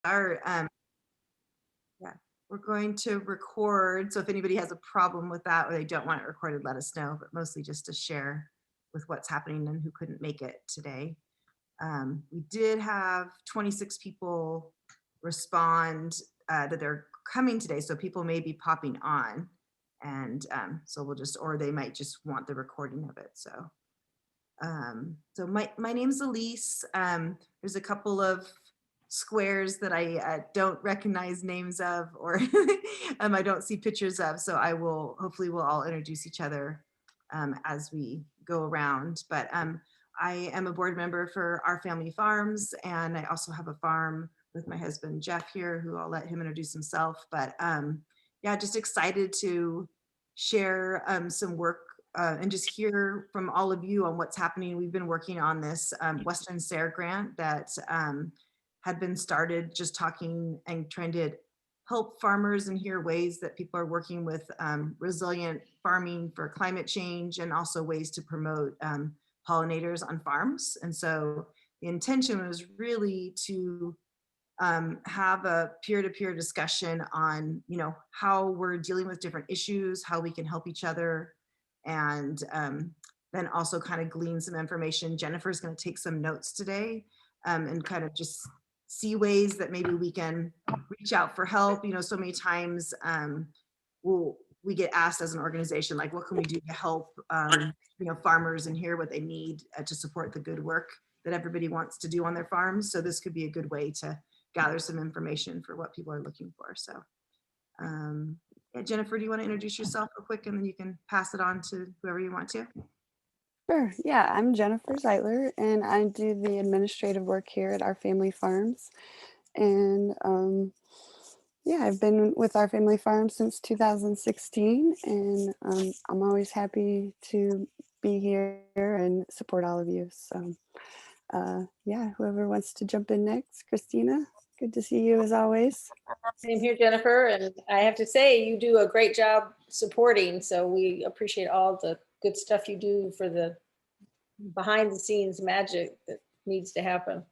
are, yeah, we're going to record. So if anybody has a problem with that or they don't want it recorded, let us know, but mostly just to share with what's happening and who couldn't make it today. We did have 26 people respond that they're coming today. So people may be popping on, and so we'll just, or they might just want the recording of it. So so my name's Elise. There's a couple of squares that I don't recognize names of, or I don't see pictures of. So I will, hopefully we'll all introduce each other as we go around. But I am a board member for Our Family Farms, and I also have a farm with my husband, Jeff, here, who I'll let him introduce himself. But yeah, just excited to share some work and just hear from all of you on what's happening. We've been working on this WSARE grant that had been started, just talking and trying to help farmers and hear ways that people are working with resilient farming for climate change, and also ways to promote pollinators on farms. And so the intention was really to have a peer-to-peer discussion on, you know, how we're dealing with different issues, how we can help each other, and then also kind of glean some information. Jennifer's going to take some notes today and kind of just see ways that maybe we can reach out for help. You know, so many times we get asked as an organization, like, what can we do to help you know, farmers and hear what they need to support the good work that everybody wants to do on their farms. So this could be a good way to gather some information for what people are looking for. So yeah, Jennifer, do you want to introduce yourself real quick, and then you can pass it on to whoever you want to? Sure. Yeah, I'm Jennifer Zeitler, and I do the administrative work here at Our Family Farms. And yeah, I've been with Our Family Farms since 2016, and I'm always happy to be here and support all of you. So yeah, whoever wants to jump in next. Christina, good to see you as always. Same here, Jennifer. And I have to say, you do a great job supporting. So we appreciate all the good stuff you do for the behind the scenes magic that needs to happen.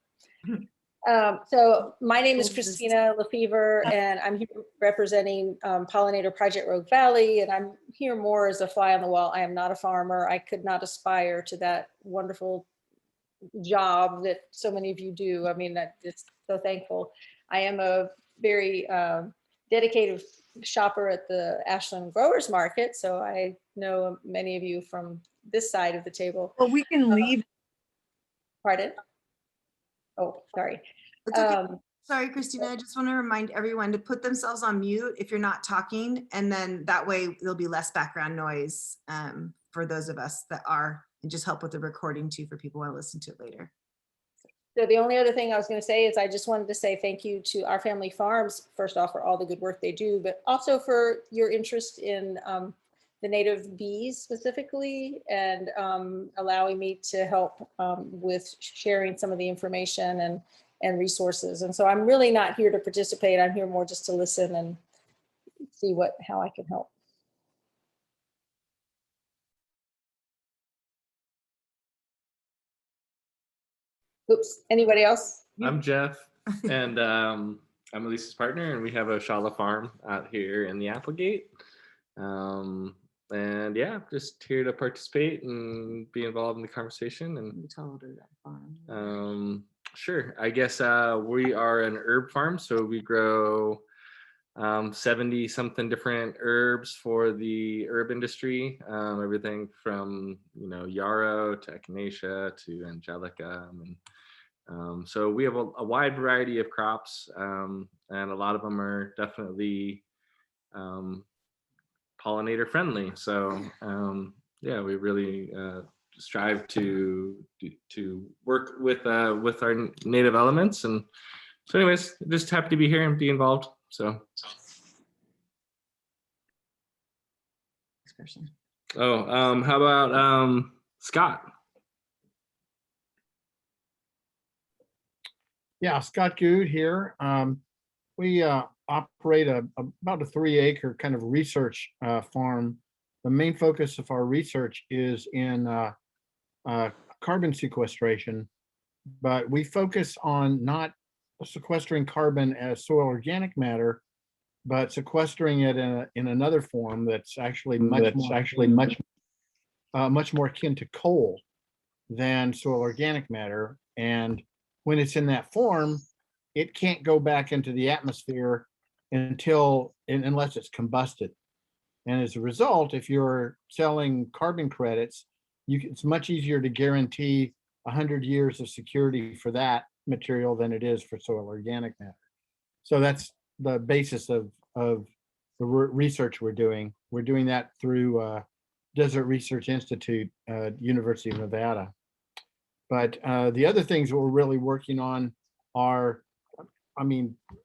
So my name is Christina Lefever, and I'm here representing Pollinator Project Rogue Valley, and I'm here more as a fly on the wall. I am not a farmer. I could not aspire to that wonderful job that so many of you do. I mean, I'm just so thankful. I am a very dedicated shopper at the Ashland Growers Market, so I know many of you from this side of the table. Well, we can leave. Pardon? Oh, sorry. It's okay. Sorry, Christina, I just want to remind everyone to put themselves on mute if you're not talking, and then that way there'll be less background noise for those of us that are, and just help with the recording too for people who want to listen to it later. So the only other thing I was going to say is I just wanted to say thank you to Our Family Farms, first off, for all the good work they do, but also for your interest in the native bees specifically, and allowing me to help with sharing some of the information and resources. And so I'm really not here to participate. I'm here more just to listen and see how I can help. Oops, anybody else? I'm Jeff, and I'm Elise's partner, and we have a Shala farm out here in the Applegate. And yeah, just here to participate and be involved in the conversation. And You told her that farm. sure, I guess we are an herb farm, so we grow 70 something different herbs for the herb industry, everything from, you know, yarrow to echinacea to angelica, and so we have a wide variety of crops, and a lot of them are definitely pollinator friendly. So yeah, we really strive to work with our native elements. And so anyways, just happy to be here and be involved. So Next person. oh, how about Scott? Yeah, Scott Good here. We operate about a 3-acre kind of research farm. The main focus of our research is in carbon sequestration, but we focus on not sequestering carbon as soil organic matter, but sequestering it in another form that's actually much more akin to coal than soil organic matter. And when it's in that form, it can't go back into the atmosphere unless it's combusted. And as a result, if you're selling carbon credits, it's much easier to guarantee 100 years of security for that material than it is for soil organic matter. So that's the basis of the research we're doing. We're doing that through Desert Research Institute at University of Nevada. But the other things that we're really working on are,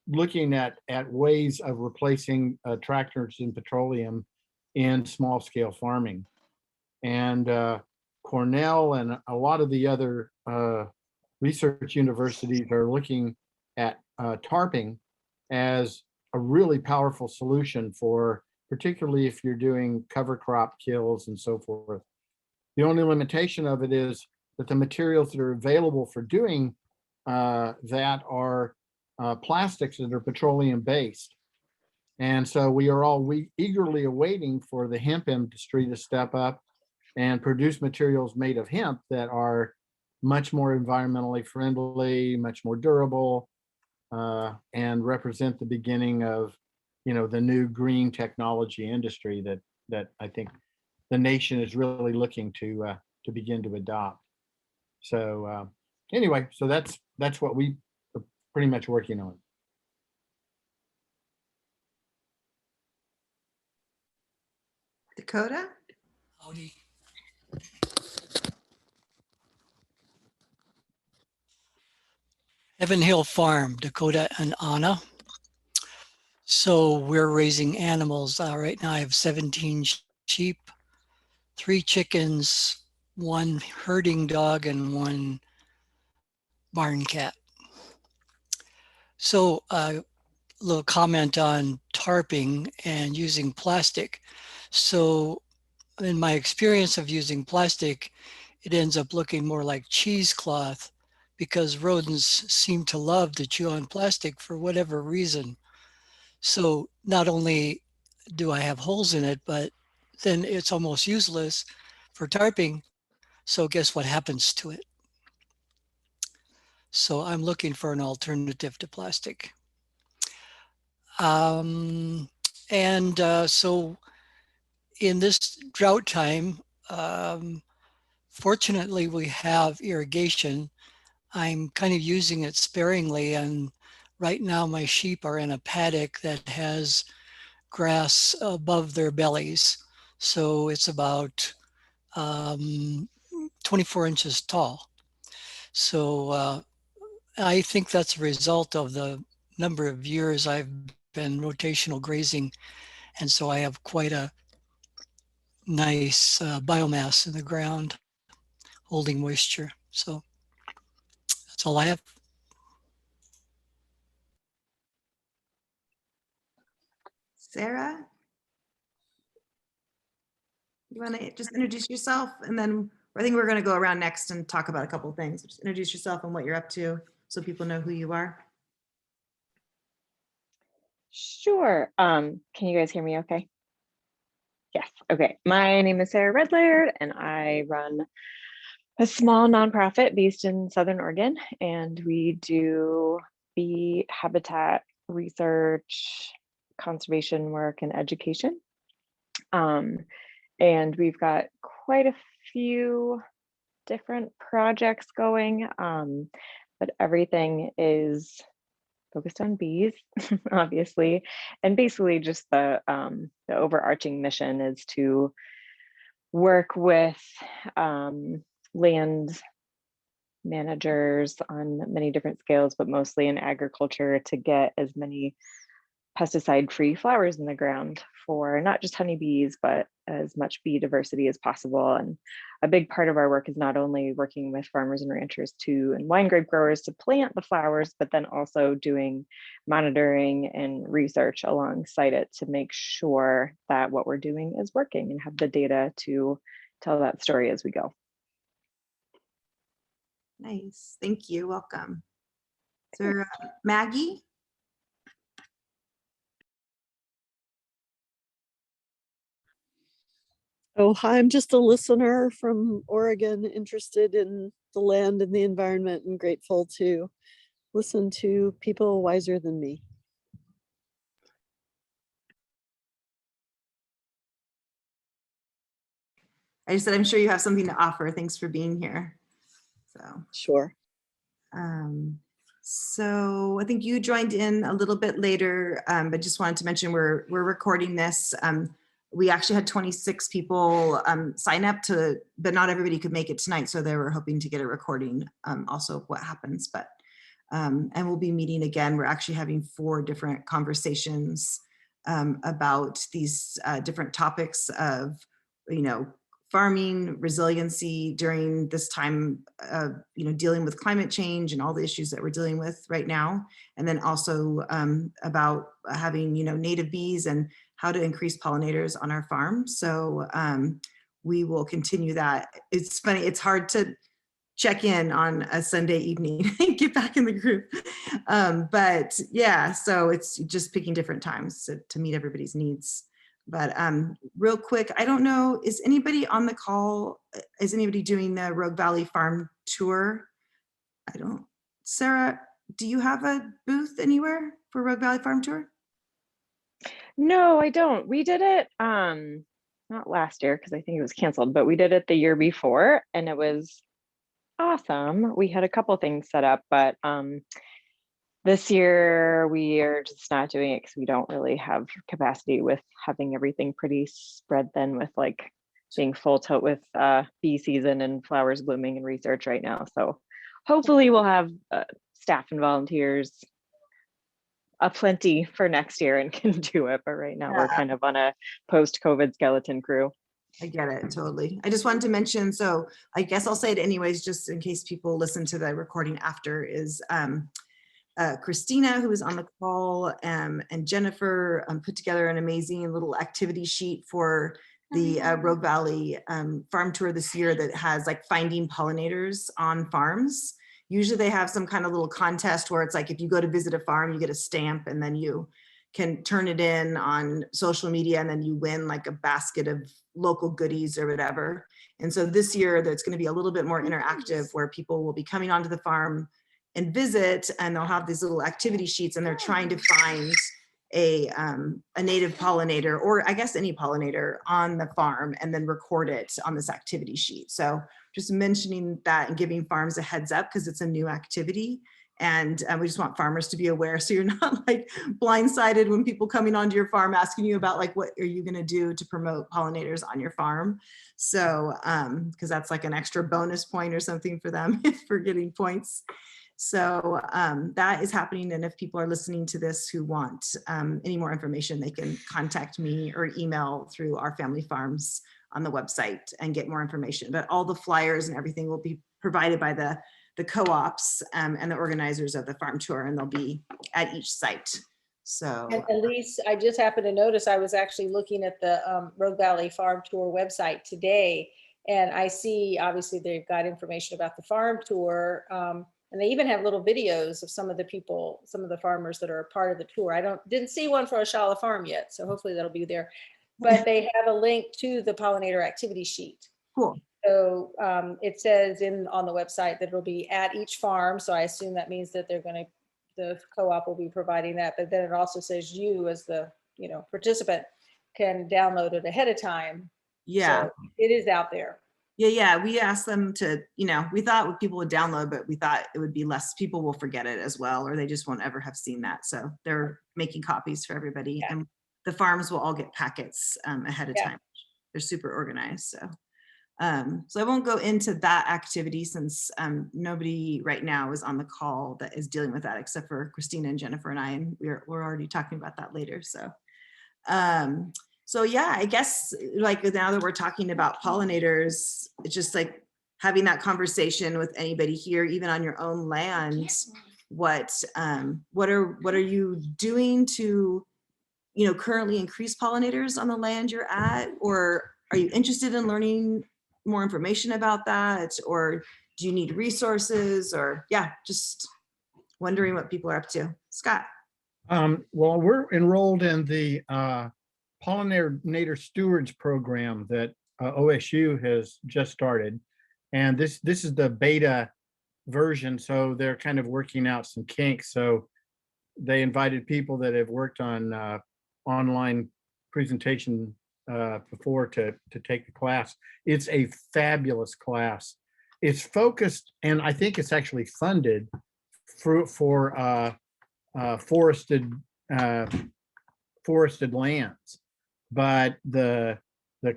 looking at ways of replacing tractors and petroleum in small scale farming. And Cornell and a lot of the other research universities are looking at tarping as a really powerful solution for, particularly if you're doing cover crop kills and so forth. The only limitation of it is that the materials that are available for doing that are plastics that are petroleum based. And so we are all eagerly awaiting for the hemp industry to step up and produce materials made of hemp that are much more environmentally friendly, much more durable, and represent the beginning of, the new green technology industry that I think the nation is really looking to begin to adopt. So anyway, so that's what we are pretty much working on. Dakota? Howdy. Heaven Hill Farm, Dakota and Anna. So we're raising animals. Right now I have 17 sheep, 3 chickens, 1 herding dog, and 1 barn cat. So a little comment on tarping and using plastic. So in my experience of using plastic, it ends up looking more like cheesecloth because rodents seem to love to chew on plastic for whatever reason. So not only do I have holes in it, but then it's almost useless for tarping. So guess what happens to it? So I'm looking for an alternative to plastic. So in this drought time, fortunately we have irrigation. I'm kind of using it sparingly, and right now my sheep are in a paddock that has grass above their bellies. So it's about 24 inches tall. So I think that's a result of the number of years I've been rotational grazing. And so I have quite a nice biomass in the ground holding moisture. So that's all I have. Sarah? You want to just introduce yourself, and then I think we're going to go around next and talk about a couple of things. Just introduce yourself and what you're up to so people know who you are. Sure. Can you guys hear me okay? Yes. Okay. My name is Sarah Redlaird, and I run a small nonprofit based in Southern Oregon, and we do bee habitat research, conservation work, and education. And we've got quite a few different projects going, but everything is focused on bees, obviously. And basically just the overarching mission is to work with land managers on many different scales, but mostly in agriculture, to get as many pesticide-free flowers in the ground for not just honeybees, but as much bee diversity as possible. And a big part of our work is not only working with farmers and ranchers and wine grape growers to plant the flowers, but then also doing monitoring and research alongside it to make sure that what we're doing is working and have the data to tell that story as we go. Nice. Thank you. Welcome. Is there Maggie? Oh, hi, I'm just a listener from Oregon, interested in the land and the environment and grateful to listen to people wiser than me. I just said, I'm sure you have something to offer. Thanks for being here. So, Sure. so I think you joined in a little bit later, but just wanted to mention we're recording this. We actually had 26 people sign up but not everybody could make it tonight. So they were hoping to get a recording also of what happens, but, and we'll be meeting again. We're actually having 4 different conversations about these different topics of, farming resiliency during this time of, dealing with climate change and all the issues that we're dealing with right now. And then also about having, native bees and how to increase pollinators on our farm. So we will continue that. It's funny, it's hard to check in on a Sunday evening and get back in the group. But yeah, so it's just picking different times to meet everybody's needs. But real quick, I don't know, is anybody on the call? Is anybody doing the Rogue Valley Farm Tour? I don't. Sarah, do you have a booth anywhere for Rogue Valley Farm Tour? No, I don't. We did it not last year because I think it was canceled, but we did it the year before and it was awesome. We had a couple things set up, but this year we are just not doing it because we don't really have capacity with having everything pretty spread thin with like being full tilt with bee season and flowers blooming and research right now. So hopefully we'll have staff and volunteers aplenty for next year and can do it. But right now we're kind of on a post-COVID skeleton crew. I get it, totally. I just wanted to mention, so I guess I'll say it anyways, just in case people listen to the recording after, is Christina, who is on the call, and Jennifer put together an amazing little activity sheet for the Rogue Valley farm tour this year that has like finding pollinators on farms. Usually they have some kind of little contest where it's like, if you go to visit a farm, you get a stamp and then you can turn it in on social media and then you win like a basket of local goodies or whatever. And so this year there's going to be a little bit more interactive where people will be coming onto the farm and visit, and they'll have these little activity sheets and they're trying to find a native pollinator, or I guess any pollinator on the farm, and then record it on this activity sheet. So just mentioning that and giving farms a heads up because it's a new activity. And we just want farmers to be aware so you're not like blindsided when people coming onto your farm asking you about like, what are you going to do to promote pollinators on your farm? So, because that's like an extra bonus point or something for them for getting points. So that is happening. And if people are listening to this who want any more information, they can contact me or email through our family farms on the website and get more information. But all the flyers and everything will be provided by the co-ops and the organizers of the farm tour, and they'll be at each site. So and Elise, I just happened to notice I was actually looking at the Rogue Valley Farm Tour website today, and I see obviously they've got information about the farm tour. And they even have little videos of some of the people, some of the farmers that are a part of the tour. I didn't see one for Oshala Farm yet, so hopefully that'll be there. But they have a link to the pollinator activity sheet. cool. So it says on the website that it'll be at each farm. So I assume that means that the co-op will be providing that. But then it also says you as the participant can download it ahead of time. Yeah. So it is out there. Yeah. We asked them to, we thought people would download, but we thought it would be less. People will forget it as well, or they just won't ever have seen that. So they're making copies for everybody. Yeah. And the farms will all get packets ahead of time. They're super organized. So I won't go into that activity since nobody right now is on the call that is dealing with that except for Christina and Jennifer and I, and we're already talking about that later. So yeah, I guess like now that we're talking about pollinators, it's just like having that conversation with anybody here, even on your own land. What are you doing to, currently increase pollinators on the land you're at, or are you interested in learning more information about that, or do you need resources, or just wondering what people are up to. Scott. Well, we're enrolled in the pollinator stewards program that OSU has just started, and this is the beta version. So they're kind of working out some kinks. So they invited people that have worked on online presentation before to take the class. It's a fabulous class. It's focused, and I think it's actually funded for forested lands. But the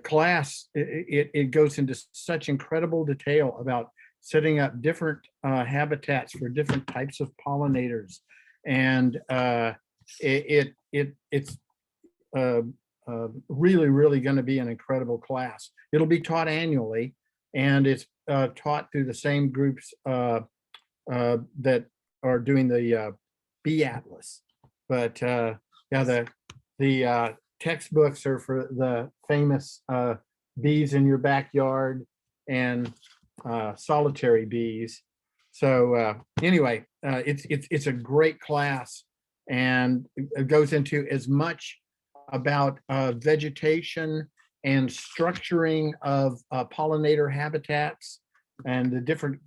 class, it goes into such incredible detail about setting up different habitats for different types of pollinators, and it's really going to be an incredible class. It'll be taught annually, and it's taught through the same groups that are doing the Bee Atlas. But yeah, the textbooks are for the famous bees in your backyard and solitary bees. So anyway, it's a great class, and it goes into as much about vegetation and structuring of pollinator habitats and the different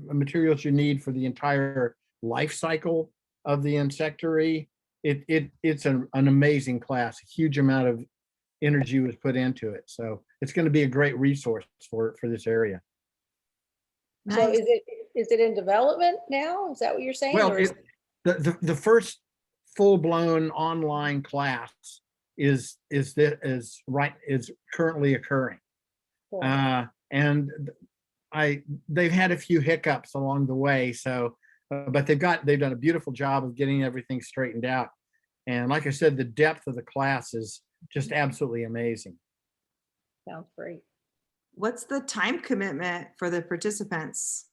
materials you need for the entire life cycle of the insectary. It's an amazing class. A huge amount of energy was put into it, so it's going to be a great resource for this area. So Nice. is it in development now? Is that what you're saying? Well, Or is- the first full-blown online class is currently occurring, Cool. and they've had a few hiccups along the way. So, but they've done a beautiful job of getting everything straightened out. And like I said, the depth of the class is just absolutely amazing. Sounds great. What's the time commitment for the participants?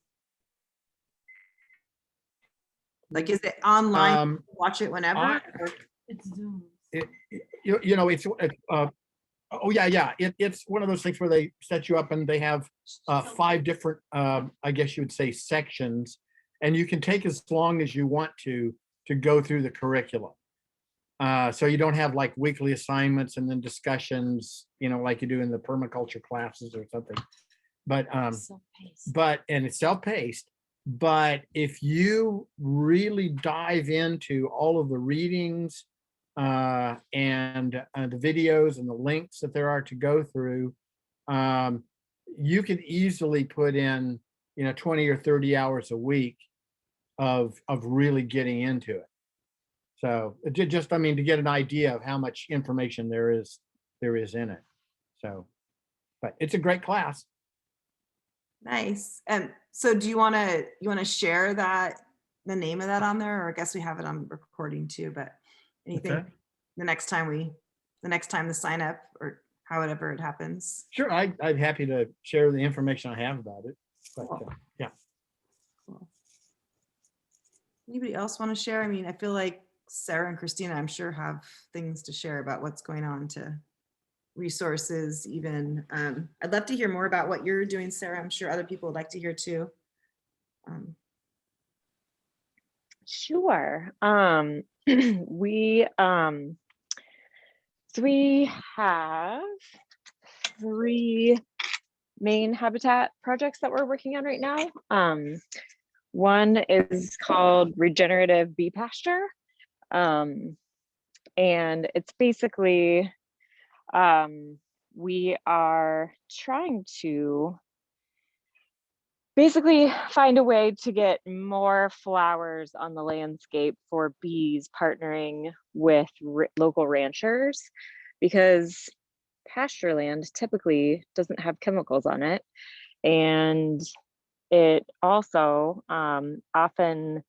Like, is it online? Watch it whenever? or- It's Zoom. Oh yeah. It's one of those things where they set you up and they have 5 different, I guess you would say, sections, and you can take as long as you want to go through the curriculum. So you don't have like weekly assignments and then discussions, like you do in the permaculture classes or something. But and it's self-paced. But if you really dive into all of the readings and the videos and the links that there are to go through, you can easily put in 20 or 30 hours a week of really getting into it. So just to get an idea of how much information there is in it. So, but it's a great class. Nice. So do you want to share the name of that on there? Or I guess we have it on recording too, but anything Okay. the next time the sign up or however it happens. Sure, I'm happy to share the information I have about it. But, Cool. yeah. Cool. Anybody else want to share? I feel like Sarah and Christina, I'm sure, have things to share about what's going on to resources even. I'd love to hear more about what you're doing, Sarah. I'm sure other people would like to hear too. Sure. We have 3 main habitat projects that we're working on right now. One is called Regenerative B Pasture. And it's basically, we are trying to basically find a way to get more flowers on the landscape for bees, partnering with local ranchers, because pasture land typically doesn't have chemicals on it. And it also often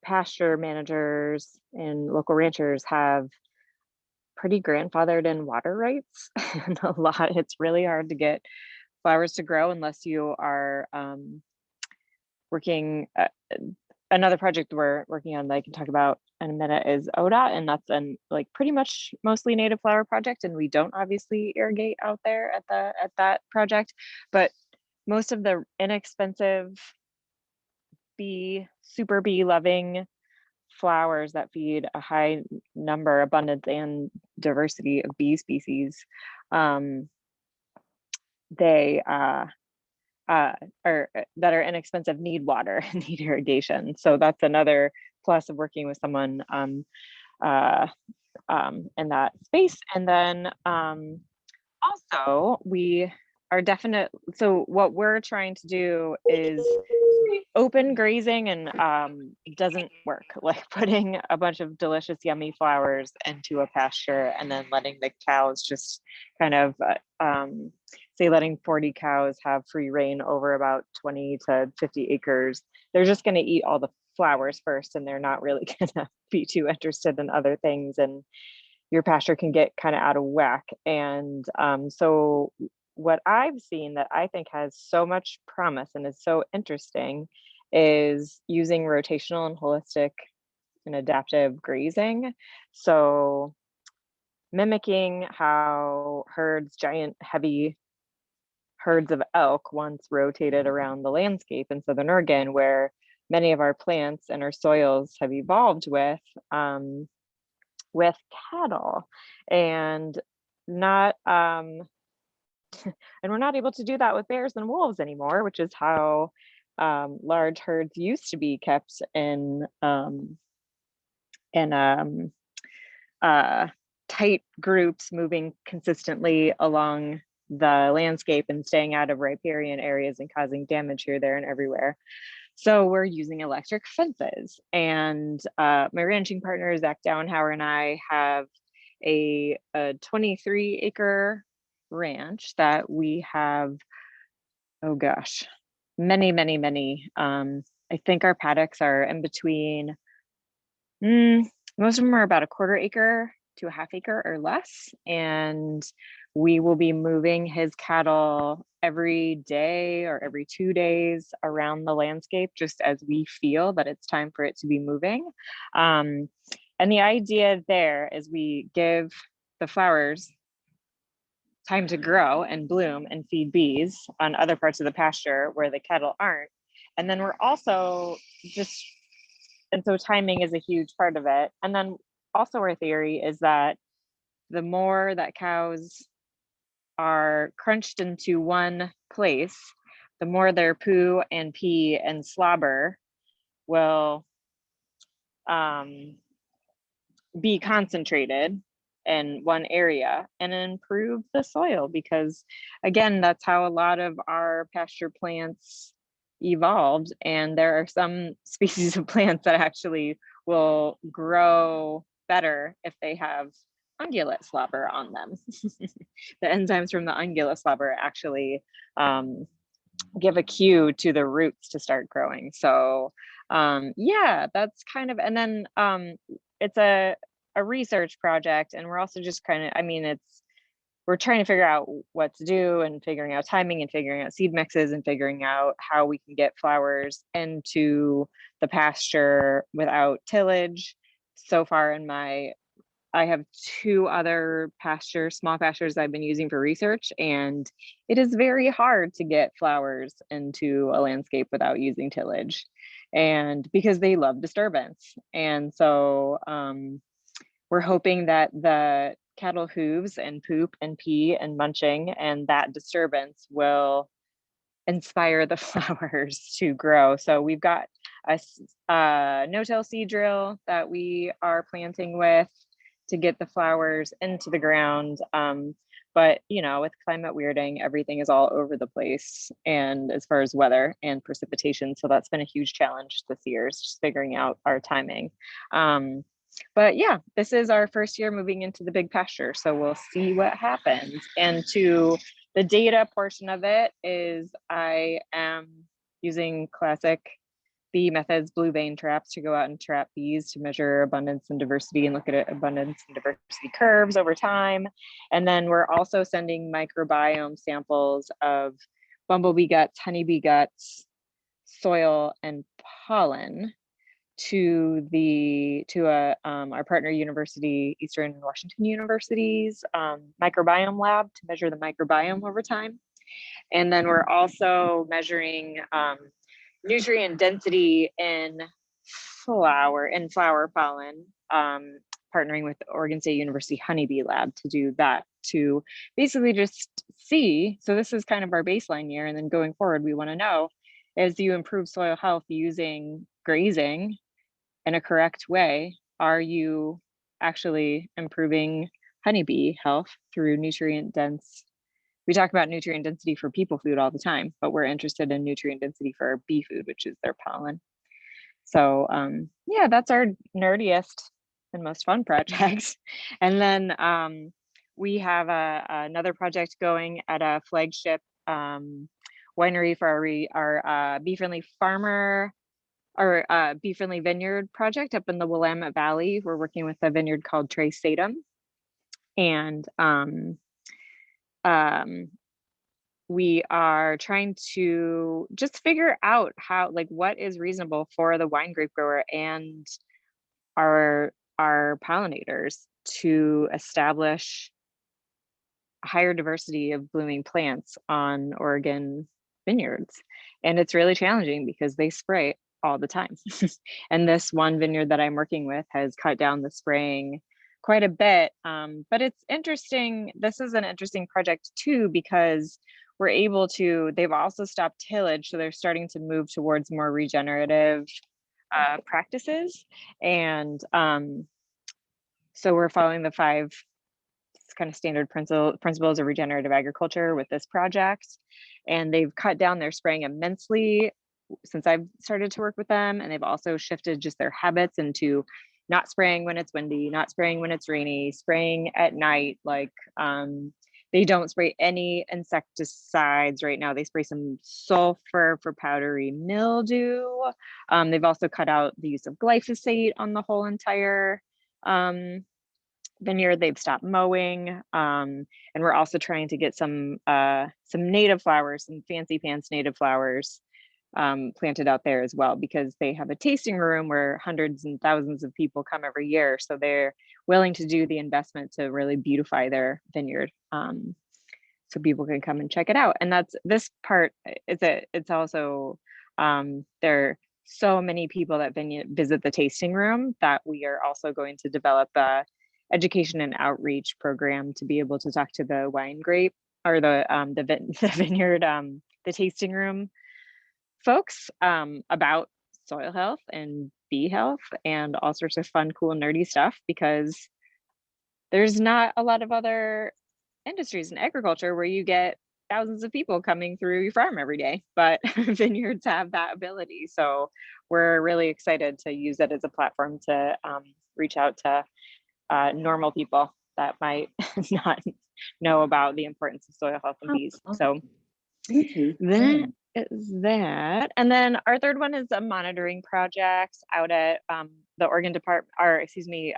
pasture managers and local ranchers have pretty grandfathered in water rights. And it's really hard to get flowers to grow unless you are working. Another project we're working on that I can talk about in a minute is ODOT, and that's pretty much mostly native flower project. And we don't obviously irrigate out there at that project, but most of the inexpensive super bee loving flowers that feed a high number, abundance, and diversity of bee species. They are that are inexpensive, need water, need irrigation. So that's another plus of working with someone in that space. And then also we are definite. So what we're trying to do is open grazing, and doesn't work, like putting a bunch of delicious, yummy flowers into a pasture and then letting the cows just kind of say letting 40 cows have free reign over about 20 to 50 acres. They're just going to eat all the flowers first, and they're not really going to be too interested in other things, and your pasture can get kind of out of whack. And so what I've seen that I think has so much promise and is so interesting is using rotational and holistic and adaptive grazing. So mimicking how giant heavy herds of elk once rotated around the landscape in Southern Oregon, where many of our plants and our soils have evolved with cattle, and not and we're not able to do that with bears and wolves anymore, which is how large herds used to be kept in tight groups, moving consistently along the landscape and staying out of riparian areas and causing damage here, there, and everywhere. So we're using electric fences, and my ranching partner, Zach Downhauer, and I have a 23-acre ranch that we have, oh gosh, many. I think our paddocks are in between, most of them are about a quarter acre to a half acre or less. And we will be moving his cattle every day or every 2 days around the landscape, just as we feel that it's time for it to be moving. And the idea there is we give the flowers time to grow and bloom and feed bees on other parts of the pasture where the cattle aren't. And then we're also and so timing is a huge part of it. And then also our theory is that the more that cows are crunched into one place, the more their poo and pee and slobber will be concentrated in one area and improve the soil, because again, that's how a lot of our pasture plants evolved. And there are some species of plants that actually will grow better if they have ungulate slobber on them. The enzymes from the ungulate slobber actually give a cue to the roots to start growing. So yeah, that's kind of, and then it's a research project, and we're also just kind of, we're trying to figure out what to do, and figuring out timing, and figuring out seed mixes, and figuring out how we can get flowers into the pasture without tillage. So far I have 2 other small pastures I've been using for research, and it is very hard to get flowers into a landscape without using tillage, and because they love disturbance. And so we're hoping that the cattle hooves and poop and pee and munching and that disturbance will inspire the flowers to grow. So we've got a no-till seed drill that we are planting with to get the flowers into the ground. But with climate weirding, everything is all over the place, and as far as weather and precipitation. So that's been a huge challenge this year, is just figuring out our timing. But yeah, this is our first year moving into the big pasture, so we'll see what happens. And to the data portion of it is I am using classic bee methods, blue vein traps, to go out and trap bees to measure abundance and diversity and look at abundance and diversity curves over time. And then we're also sending microbiome samples of bumblebee guts, honeybee guts, soil, and pollen to our partner university, Eastern Washington University's microbiome lab, to measure the microbiome over time. And then we're also measuring nutrient density in flower pollen, partnering with the Oregon State University Honeybee Lab to do that, to basically just see. So this is kind of our baseline year, and then going forward, we want to know, as you improve soil health using grazing in a correct way, are you actually improving honeybee health through nutrient dense? We talk about nutrient density for people food all the time, but we're interested in nutrient density for bee food, which is their pollen. So yeah, that's our nerdiest and most fun projects. And then we have another project going at a flagship winery for our bee-friendly farmer, or bee-friendly vineyard project up in the Willamette Valley. We're working with a vineyard called Trace Satum. And we are trying to just figure out how, like, what is reasonable for the wine grape grower and our pollinators to establish a higher diversity of blooming plants on Oregon vineyards. And it's really challenging because they spray all the time. And this one vineyard that I'm working with has cut down the spraying quite a bit. But it's interesting. This is an interesting project too, because we're able to, they've also stopped tillage. So they're starting to move towards more regenerative practices. And so we're following the 5 kind of standard principles of regenerative agriculture with this project. And they've cut down their spraying immensely since I've started to work with them. And they've also shifted just their habits into not spraying when it's windy, not spraying when it's rainy, spraying at night. Like they don't spray any insecticides right now. They spray some sulfur for powdery mildew. They've also cut out the use of glyphosate on the whole entire vineyard. They've stopped mowing, and we're also trying to get some native flowers, some fancy pants native flowers planted out there as well, because they have a tasting room where hundreds and thousands of people come every year. So they're willing to do the investment to really beautify their vineyard, so people can come and check it out. And that's this part. It's also there are so many people that visit the tasting room that we are also going to develop a education and outreach program to be able to talk to the wine grape, or the vineyard, the tasting room folks about soil health and bee health and all sorts of fun, cool, nerdy stuff, because there's not a lot of other industries in agriculture where you get thousands of people coming through your farm every day, but vineyards have that ability. So we're really excited to use it as a platform to reach out to normal people that might not know about the importance of soil health and bees. So that is that. And then our third one is a monitoring project out at the Oregon Department, or excuse me,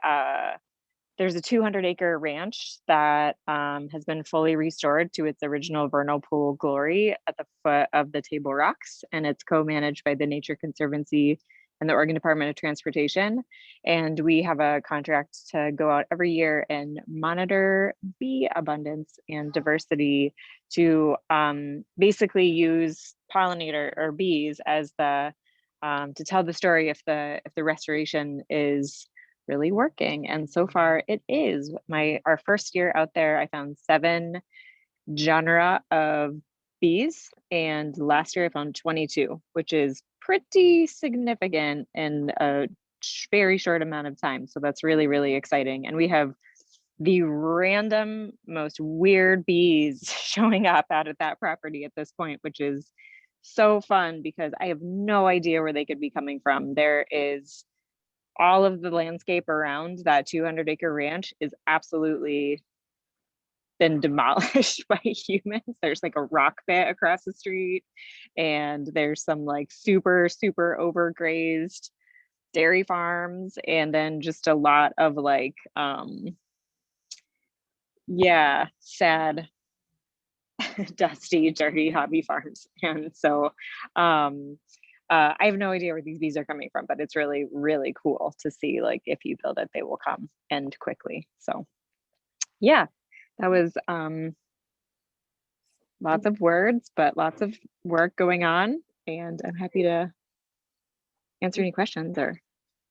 there's a 200-acre ranch that has been fully restored to its original vernal pool glory at the foot of the Table Rocks, and it's co-managed by the Nature Conservancy and the Oregon Department of Transportation. And we have a contract to go out every year and monitor bee abundance and diversity to basically use pollinator or bees as the to tell the story if the restoration is really working. And so far it is. Our first year out there, I found 7 genera of bees, and last year I found 22, which is pretty significant in a very short amount of time. So that's really, really exciting. And we have the random, most weird bees showing up out at that property at this point, which is so fun because I have no idea where they could be coming from. There is all of the landscape around that 200-acre ranch is absolutely been demolished by humans. There's like a rock pit across the street, and there's some like super overgrazed dairy farms, and then just a lot of like sad dusty, dirty hobby farms. And so I have no idea where these bees are coming from, but it's really, really cool to see, like, if you build it, they will come, and quickly. So yeah, that was lots of words, but lots of work going on. and I'm happy to answer any questions or.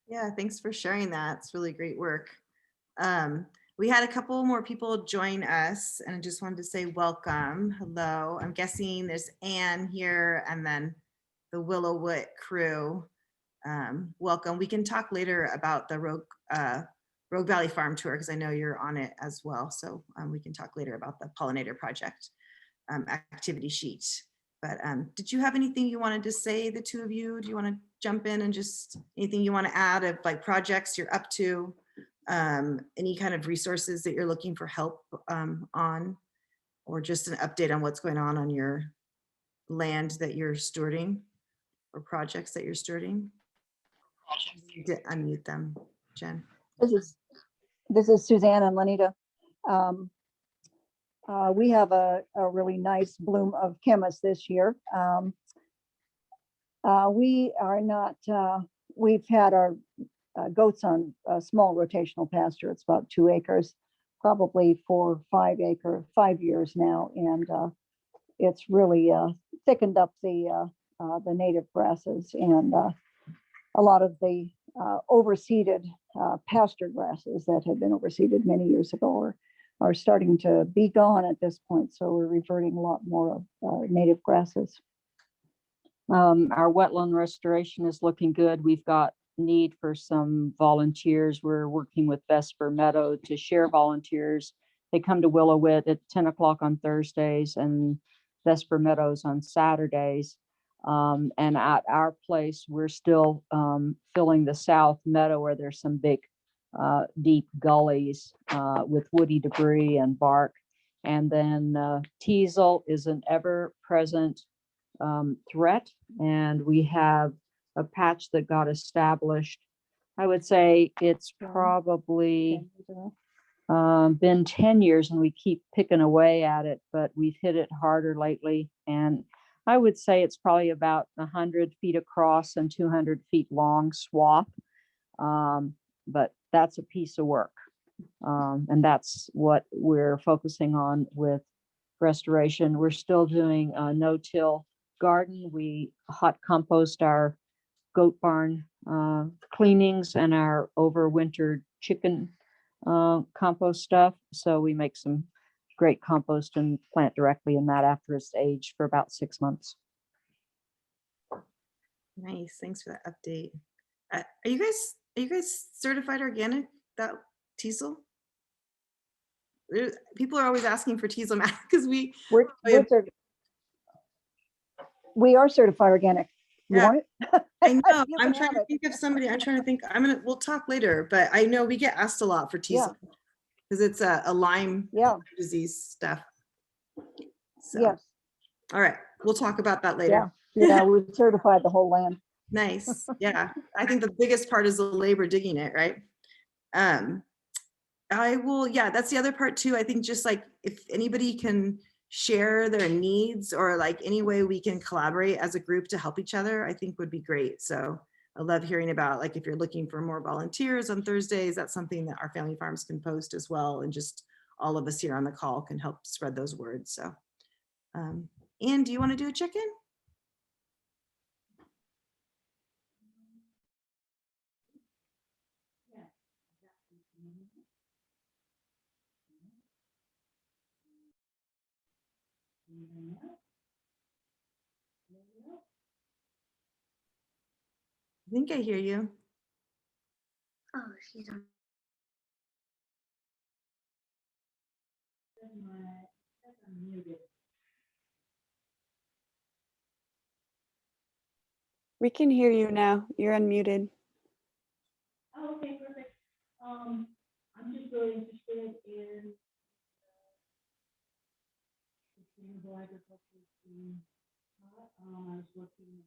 Yeah, thanks for sharing that. It's really great work. We had a couple more people join us, and I just wanted to say welcome. Hello. I'm guessing there's Anne here and then the Willowwood crew. Welcome. We can talk later about the Rogue Valley Farm Tour because I know you're on it as well. So we can talk later about the pollinator project activity sheet. But did you have anything you wanted to say, the two of you? Do you want to jump in and just anything you want to add of like projects you're up to? Any kind of resources that you're looking for help on, or just an update on what's going on your land that you're stewarding or projects that you're stewarding? You need to unmute them, Jen. This is Suzanne and Lenita. We have a really nice bloom of camas this year. We are not, we've had our goats on a small rotational pasture. It's about 2 acres, probably 4 or 5 years now. And it's really thickened up the native grasses, and a lot of the overseeded pasture grasses that had been overseeded many years ago are starting to be gone at this point. So we're reverting a lot more of native grasses. Our wetland restoration is looking good. We've got need for some volunteers. We're working with Vesper Meadow to share volunteers. They come to Willowwood at 10 o'clock on Thursdays and Vesper Meadows on Saturdays. And at our place, we're still filling the south meadow where there's some big, deep gullies with woody debris and bark. And then teasel is an ever-present threat, and we have a patch that got established. I would say it's probably been 10 years, and we keep picking away at it, but we've hit it harder lately. And I would say it's probably about 100 feet across and 200 feet long swath. But that's a piece of work. And that's what we're focusing on with restoration. We're still doing a no-till garden. We hot compost our goat barn cleanings and our overwintered chicken compost stuff. So we make some great compost and plant directly in that after it's aged for about 6 months. Nice, thanks for that update. Are you guys certified organic, that teasel? People are always asking for teasel because we are certified organic. You Yeah. want it? I know. You I'm can trying have to it. think of somebody. I'm trying to think. We'll talk later, but I know we get asked a lot for teasel because it's a Lyme disease stuff. So, Yes. all right. We'll talk about that later. Yeah, we certified the whole land. Nice. Yeah. I think the biggest part is the labor digging it, right? That's the other part too. I think just like if anybody can share their needs or like any way we can collaborate as a group to help each other, I think would be great. So I love hearing about like if you're looking for more volunteers on Thursdays, that's something that our family farms can post as well. And just all of us here on the call can help spread those words. So Anne, do you want to do a check-in? I think I hear you. Oh, she's on. We can hear you now. You're unmuted. Oh, okay, perfect. I'm just really interested in sustainable agriculture. I was working.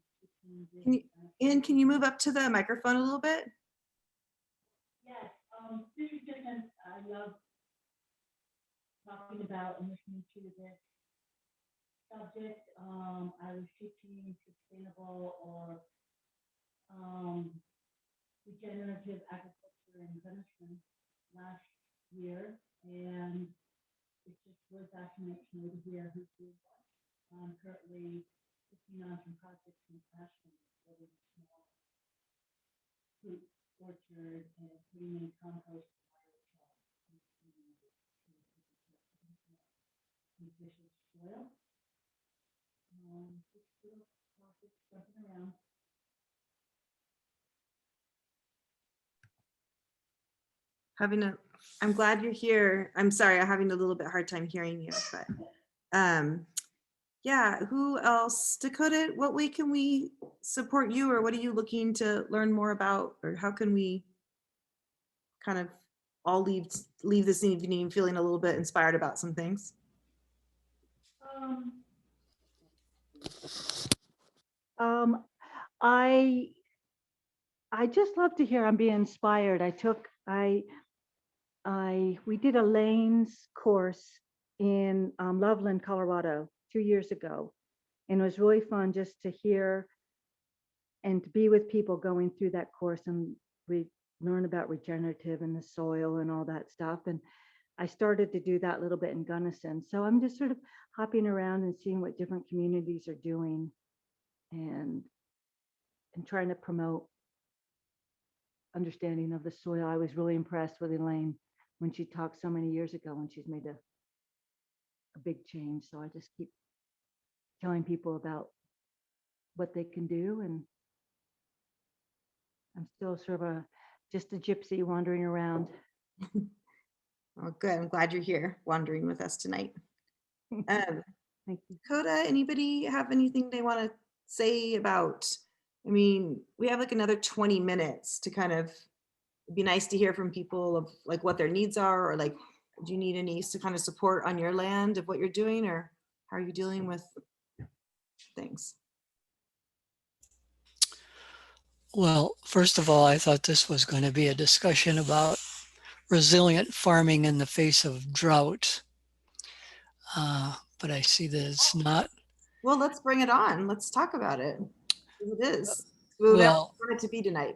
Anne, can you move up to the microphone a little bit? Yes, this is just I love talking about and listening to this subject. I was teaching sustainable or regenerative agriculture in Vineyard last year, and it's just really fascinating to hear who's doing what. I'm currently working on some projects in Ashland, building a small fruit orchard and putting in compost nutritious soil. Just little projects jumping around. I'm glad you're here. I'm sorry, I'm having a little bit hard time hearing you, but yeah, who else? Dakota, what way can we support you, or what are you looking to learn more about, or how can we kind of all leave this evening feeling a little bit inspired about some things? I just love to hear I'm being inspired. We did a lanes course in Loveland, Colorado 2 years ago. And it was really fun just to hear and to be with people going through that course, and we learn about regenerative and the soil and all that stuff. And I started to do that a little bit in Gunnison. So I'm just sort of hopping around and seeing what different communities are doing and trying to promote understanding of the soil. I was really impressed with Elaine when she talked so many years ago, and she's made a big change. So I just keep telling people about what they can do, and I'm still sort of just a gypsy wandering around. Well, good. I'm glad you're here wandering with us tonight. Thank you. Dakota, anybody have anything they want to say about, I mean, we have like another 20 minutes to kind of, it'd be nice to hear from people of like what their needs are, or like, do you need any kind of support on your land of what you're doing, or how are you dealing with things? Well, first of all, I thought this was going to be a discussion about resilient farming in the face of drought. But I see that it's not. Well, let's bring it on. Let's talk about it. It is. Well, That's what we want it to be tonight.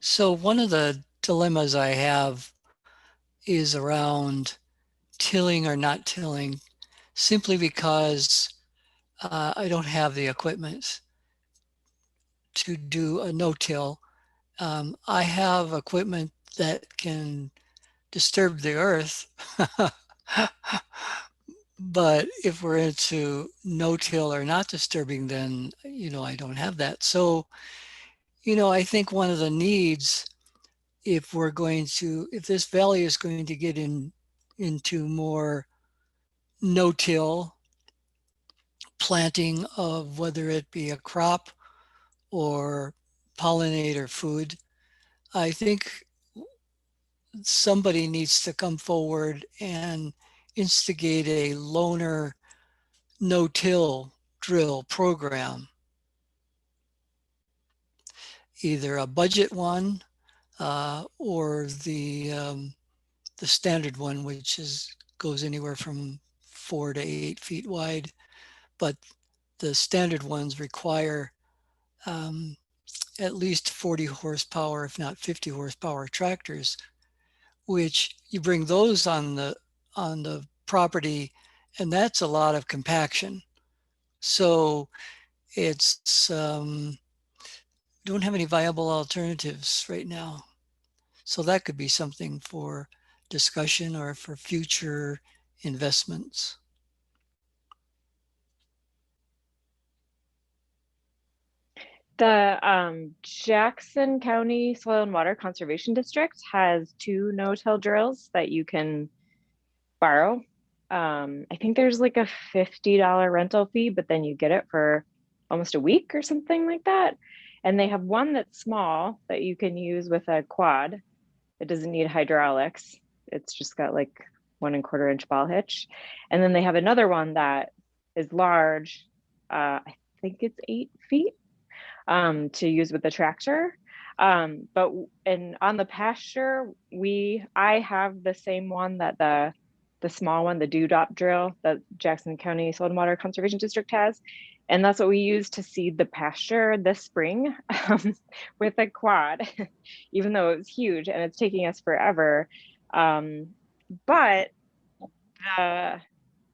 So one of the dilemmas I have is around tilling or not tilling, simply because I don't have the equipment to do a no-till. I have equipment that can disturb the earth, but if we're into no-till or not disturbing, then, I don't have that. So, I think one of the needs, if this valley is going to get into more no-till planting of whether it be a crop or pollinator food, I think somebody needs to come forward and instigate a loaner no-till drill program, either a budget one or the standard one, which goes anywhere from 4 to 8 feet wide. But the standard ones require at least 40 horsepower, if not 50 horsepower tractors, which you bring those on the property, and that's a lot of compaction. So it's don't have any viable alternatives right now. So that could be something for discussion or for future investments. The Jackson County Soil and Water Conservation District has 2 no-till drills that you can borrow. I think there's like a $50 rental fee, but then you get it for almost a week or something like that. And they have one that's small that you can use with a quad. It doesn't need hydraulics. It's just got like 1 1/4 inch ball hitch. And then they have another one that is large. I think it's 8 feet to use with the tractor. But on the pasture, I have the same one that the small one, the dewdrop drill that Jackson County Soil and Water Conservation District has. And that's what we use to seed the pasture this spring with a quad, even though it was huge and it's taking us forever. But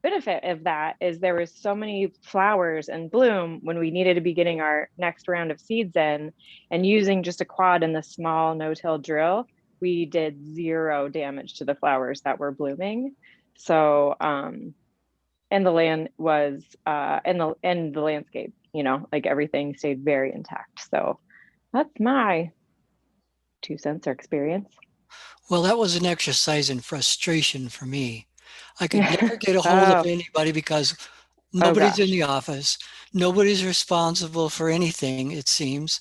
benefit of that is there was so many flowers in bloom when we needed to be getting our next round of seeds in, and using just a quad and the small no-till drill, we did 0 damage to the flowers that were blooming. So, and the land was, in the landscape, you know, like everything stayed very intact. So that's my 2 cents or experience. Well, that was an exercise in frustration for me. I could Yeah. never get a hold of Oh, anybody because oh nobody's in gosh. the office. Nobody's responsible for anything, it seems.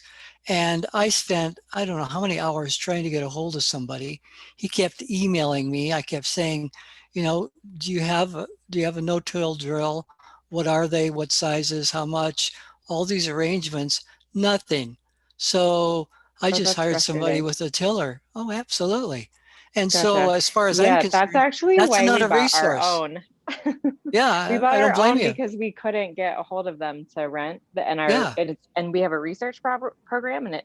And I spent, I don't know how many hours trying to get a hold of somebody. He kept emailing me. I kept saying, you know, do you have a no-till drill? What are they? What sizes? How much? All these arrangements, nothing. So I Oh, just that's hired somebody frustrating. with a tiller. Oh, absolutely. And so Gotcha. as far as I'm Yeah, that's concerned, actually that's why we another bought our resource. own. We Yeah, bought I don't our blame own you. because we couldn't get a hold of them to rent Yeah. and we have a research program, and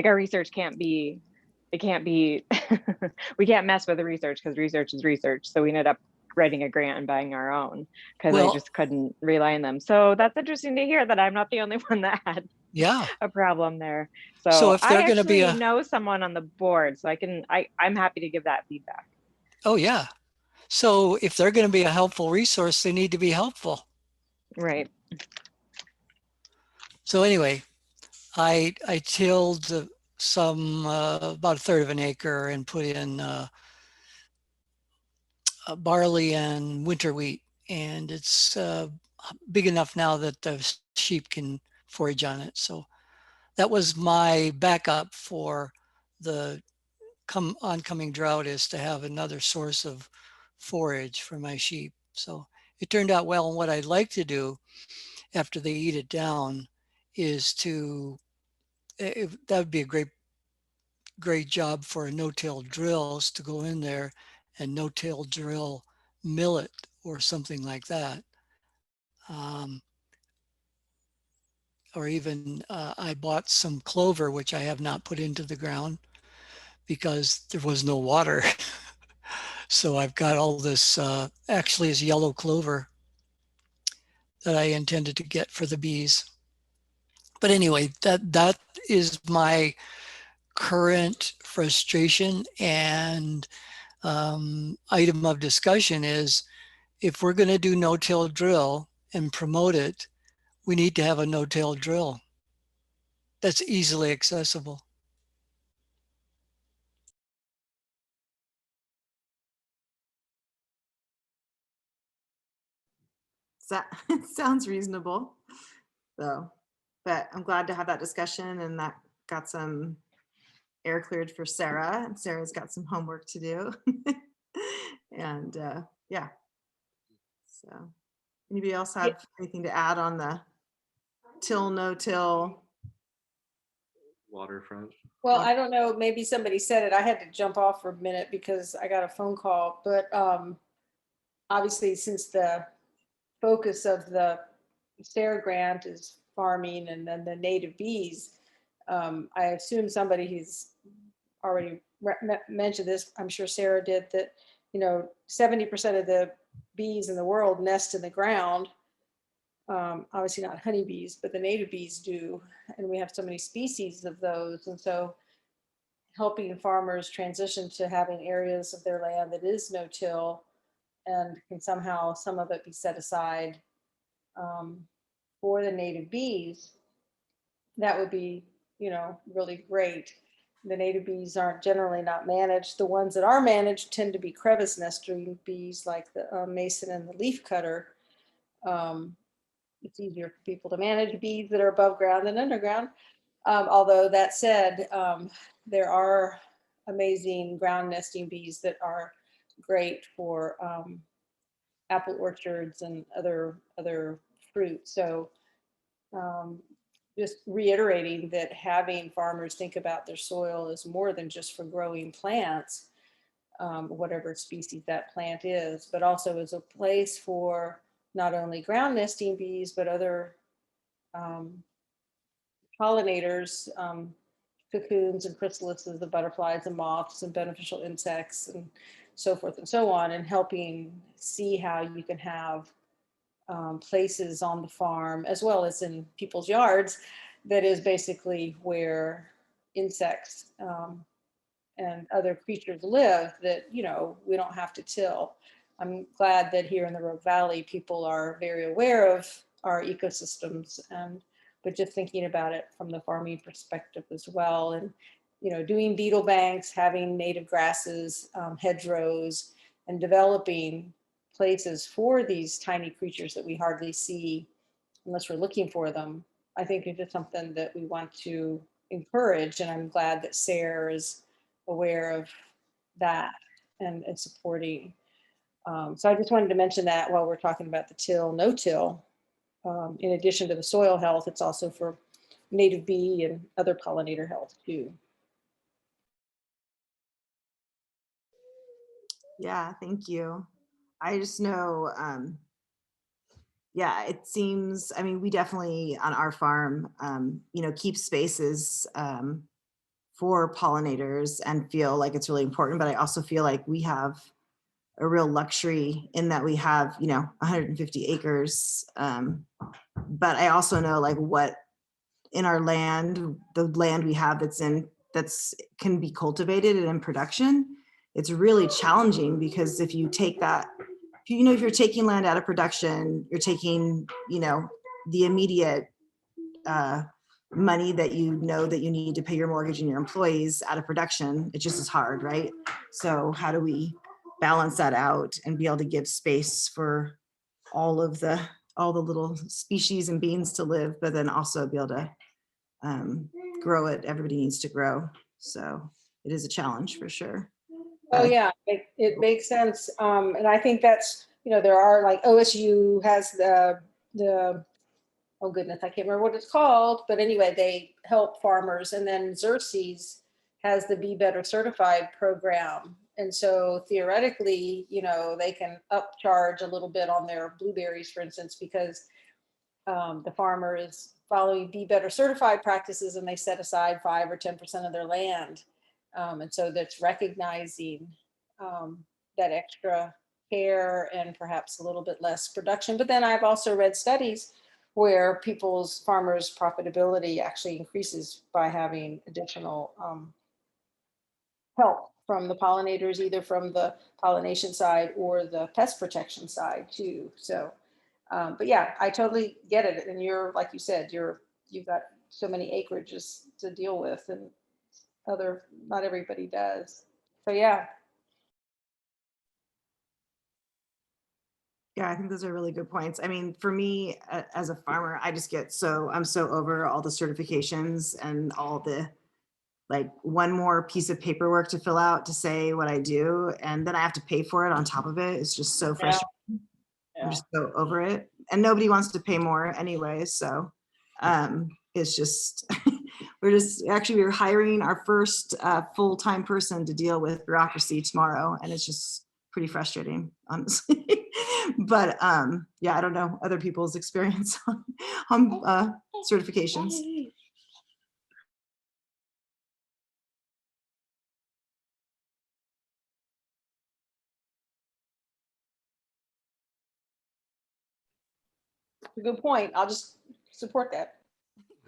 our research can't be, we can't mess with the research because research is research. So we ended up writing a grant and buying our own because I Well, just couldn't rely on them. So that's interesting to hear that I'm not the only one that had yeah. a problem there. So So if I they're going to be actually know someone on the board, so I'm happy to give that feedback. oh yeah. So if they're going to be a helpful resource, they need to be helpful. Right. So anyway, I tilled some about a third of an acre and put in barley and winter wheat, and it's big enough now that the sheep can forage on it. So that was my backup for the oncoming drought, is to have another source of forage for my sheep. So it turned out well. And what I'd like to do after they eat it down is that would be a great job for no-till drills to go in there and no-till drill millet or something like that. Um, or even I bought some clover, which I have not put into the ground because there was no water. So I've got all this, actually is yellow clover that I intended to get for the bees. But anyway, that is my current frustration, and item of discussion is, if we're going to do no-till drill and promote it, we need to have a no-till drill that's easily accessible. That sounds reasonable. So, but I'm glad to have that discussion, and that got some air cleared for Sarah, and Sarah's got some homework to do. And yeah, so anybody else Yeah. have anything to add on the till, no till? Waterfront. Well, I don't know, maybe somebody said it. I had to jump off for a minute because I got a phone call, but obviously since the focus of the SARE grant is farming and then the native bees, I assume somebody who's already mentioned this, I'm sure Sarah did, that, 70% of the bees in the world nest in the ground. Obviously not honeybees, but the native bees do. And we have so many species of those. And so helping farmers transition to having areas of their land that is no-till and can somehow some of it be set aside for the native bees, that would be, really great. The native bees aren't generally not managed. The ones that are managed tend to be crevice nesting bees like the mason and the leafcutter. It's easier for people to manage bees that are above ground than underground. Although that said, there are amazing ground nesting bees that are great for apple orchards and other fruit. So just reiterating that having farmers think about their soil is more than just for growing plants, whatever species that plant is, but also as a place for not only ground nesting bees, but other pollinators, cocoons and chrysalises of butterflies and moths and beneficial insects and so forth and so on, and helping see how you can have places on the farm, as well as in people's yards, that is basically where insects and other creatures live that, you know, we don't have to till. I'm glad that here in the Rogue Valley, people are very aware of our ecosystems, and but just thinking about it from the farming perspective as well. And, you know, doing beetle banks, having native grasses, hedgerows, and developing places for these tiny creatures that we hardly see unless we're looking for them, I think is just something that we want to encourage. And I'm glad that SARE is aware of that and supporting. So I just wanted to mention that while we're talking about the till, no till. In addition to the soil health, it's also for native bee and other pollinator health too. Yeah, thank you. I just know, yeah, it seems, I mean, we definitely on our farm, you know, keep spaces for pollinators and feel like it's really important, but I also feel like we have a real luxury in that we have, you know, 150 acres. But I also know like what in our land, the land we have that's can be cultivated and in production, it's really challenging because if you take that, you know, if you're taking land out of production, you're taking, you know, the immediate money that you know that you need to pay your mortgage and your employees out of production. It just is hard, right? So how do we balance that out and be able to give space for all the little species and beings to live, but then also be able to grow it. Everybody needs to grow. So it is a challenge for sure. Oh yeah, it makes sense. And I think that's, you know, there are like OSU has the oh goodness, I can't remember what it's called, but anyway, they help farmers. And then Xerces has the Be Better Certified program. And so theoretically, you know, they can upcharge a little bit on their blueberries, for instance, because the farmer is following Be Better Certified practices and they set aside 5 or 10% of their land. And so that's recognizing that extra care and perhaps a little bit less production. But then I've also read studies where farmers' profitability actually increases by having additional help from the pollinators, either from the pollination side or the pest protection side too. So, but yeah, I totally get it. And you're, like you said, you've got so many acreages to deal with, and not everybody does. So yeah. Yeah, I think those are really good points. I mean, for me as a farmer, I'm so over all the certifications and all the like one more piece of paperwork to fill out to say what I do. And then I have to pay for it on top of it. It's just so frustrating. Yeah. I'm just so over it. And nobody wants to pay more anyway. So it's just, we're hiring our first full-time person to deal with bureaucracy tomorrow. And it's just pretty frustrating, honestly. But yeah, I don't know other people's experience on certifications. Good point. I'll just support that.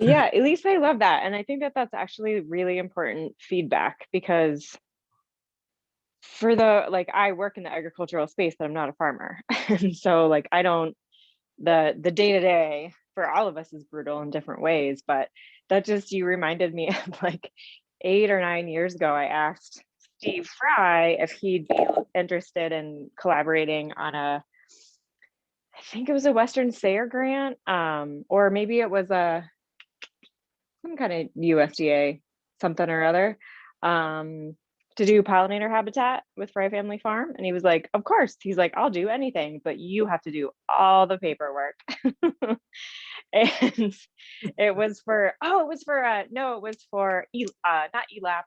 Yeah, at least I love that. And I think that that's actually really important feedback, because for I work in the agricultural space, but I'm not a farmer. And so like, the day-to-day for all of us is brutal in different ways, but you reminded me of like 8 or 9 years ago, I asked Steve Fry if he'd be interested in collaborating on I think it was a Western SARE grant, or maybe it was some kind of USDA something or other, to do pollinator habitat with Fry Family Farm. And he was like, of course. He's like, I'll do anything, but you have to do all the paperwork. And it was for not ELAP.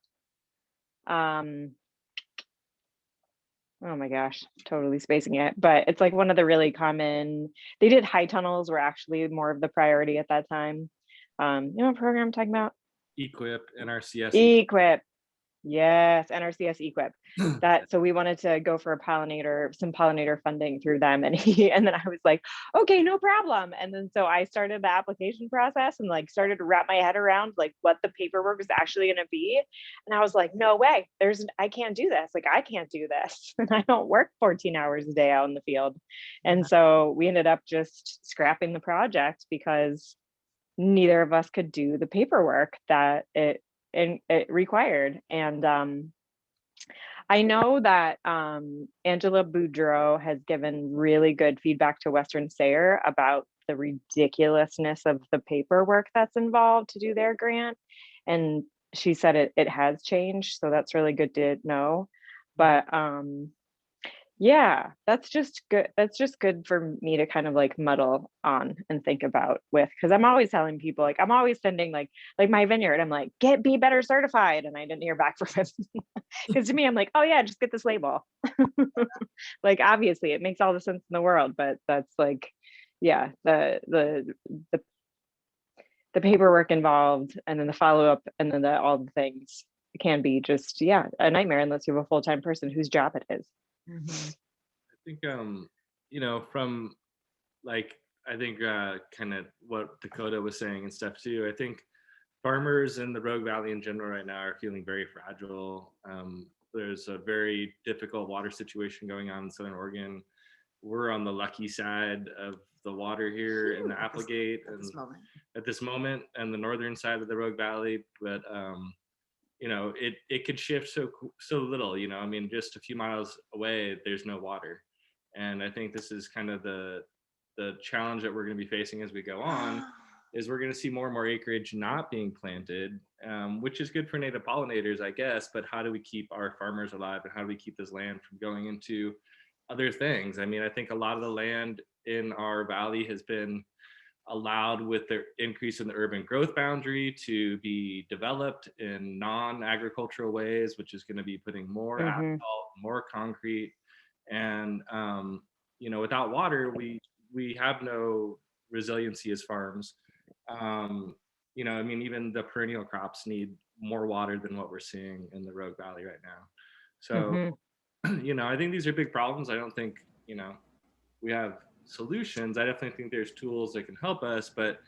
Oh my gosh, totally spacing it. But it's like one of the really common, they did high tunnels were actually more of the priority at that time. You know what program I'm talking about? Equip, NRCS. Equip. Yes, NRCS Equip. That, so we wanted to go for some pollinator funding through them, and and then I was like, okay, no problem. And then so I started the application process and like started to wrap my head around like what the paperwork was actually going to be. And I was like, no way, I can't do this. Like I can't do this. And I don't work 14 hours a day out in the field. And so we ended up just scrapping the project because neither of us could do the paperwork that it required. And I know that Angela Boudreau has given really good feedback to Western SARE about the ridiculousness of the paperwork that's involved to do their grant. And she said it has changed. So that's really good to know. But yeah, that's just good. That's just good for me to kind of like muddle on and think about with, because I'm always telling people, like I'm always sending like my vineyard, I'm like, be better certified. And I didn't hear back from him. Because to me, I'm like, oh yeah, just get this label. Like obviously it makes all the sense in the world, but that's like, yeah, the paperwork involved and then the follow-up and then all the things can be just, yeah, a nightmare unless you have a full-time person whose job it is. I think you know, from like I think kind of what Dakota was saying and stuff too. I think farmers in the Rogue Valley in general right now are feeling very fragile. There's a very difficult water situation going on in Southern Oregon. We're on the lucky side of the water here in the Applegate at this moment, and the northern side of the Rogue Valley, but you know, it could shift so little, you know. I mean, just a few miles away, there's no water. And I think this is kind of the challenge that we're going to be facing as we go on, is we're going to see more and more acreage not being planted, which is good for native pollinators, I guess. But how do we keep our farmers alive, and how do we keep this land from going into other things? I mean, I think a lot of the land in our valley has been allowed with the increase in the urban growth boundary to be developed in non-agricultural ways, which is going to be putting more asphalt, more concrete. And you know, without water, we have no resiliency as farms. You know, I mean, even the perennial crops need more water than what we're seeing in the Rogue Valley right now. So you know, I think these are big problems. I don't think, you know, we have solutions. I definitely think there's tools that can help us, but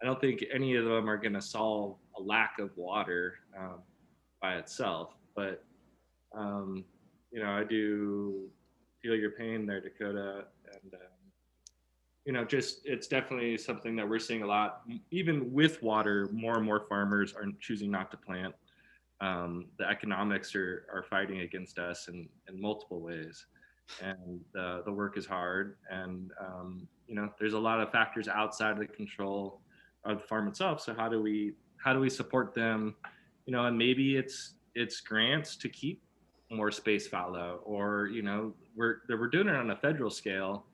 I don't think any of them are going to solve a lack of water by itself. But you know, I do feel your pain there, Dakota, and you know, just it's definitely something that we're seeing a lot. Even with water, more and more farmers are choosing not to plant. The economics are fighting against us in multiple ways. And the work is hard, and you know, there's a lot of factors outside of the control of the farm itself. So how do we support them? You know, and maybe it's grants to keep more space fallow, or you know, we're doing it on a federal scale